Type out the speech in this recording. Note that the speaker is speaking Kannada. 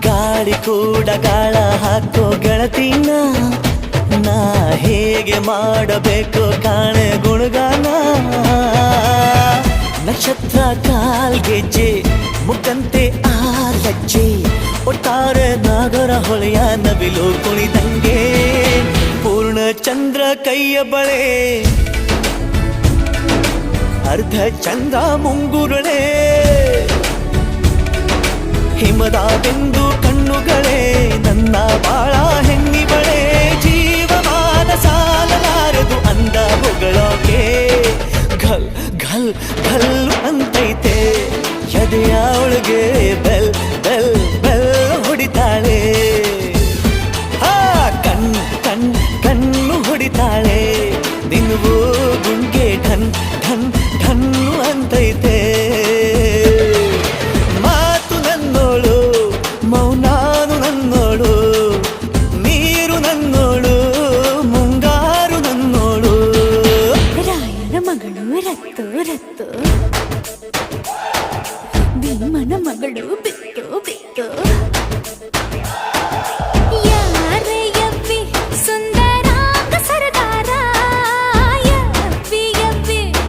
ಗಾಳಿ ಕೂಡ ಗಾಳ ಹಾಕೋ ಗೆಳತಿನ ನಾ ಹೇಗೆ ಮಾಡಬೇಕು ಕಾಣೆ ಗುಣಗಾನ ನಕ್ಷತ್ರ ಕಾಲ್ಗೆಜ್ಜೆ ಮುಖಂತೆ ಆಲಜ್ಜೆ ಒಟ್ಟಾರೆ ನಾಗರ ಹೊಳೆಯ ನವಿಲು ಕುಣಿದಂಗೆ ಪೂರ್ಣ ಚಂದ್ರ ಕೈಯ ಬಳೆ ಅರ್ಧ ಚಂದ್ರ ಮುಂಗುರುಳೆ ಹಿಮದ ಬೆಂದು ಕಣ್ಣುಗಳೇ ನನ್ನ ಬಾಳ ಹೆಣ್ಣಿಬಳೆ ಜೀವಮಾನ ಸಾಲಲಾರದು ಅಂದ ಹೊಗಳೋಕೆ ಘಲ್ ಘಲ್ ಘಲ್ ಅಂತೈತೆ ಎದೆಯ ಒಳಗೆ ಬೆಲ್ ಬೆಲ್ ಬೆಲ್ ಹೊಡಿತಾಳೆ ಕಣ್ ಕಣ್ ಕಣ್ಣು ಹೊಡಿತಾಳೆ ದಿನವೂ ಗುಂಗೆ ಢನ್ ಢನ್ ಢನ್ನು ಅಂತೈತೆ ಮಾತು ನನ್ನೋಳು ಮೌನಾನು ನನ್ನೋಳು ನೀರು ನನ್ನೋಳು ಮುಂಗಾರು ನನ್ನೋಳು ರಾಯನ ಮಗಳು ರತ್ತು ರತ್ತು ಭೀಮನ ಮಗಳು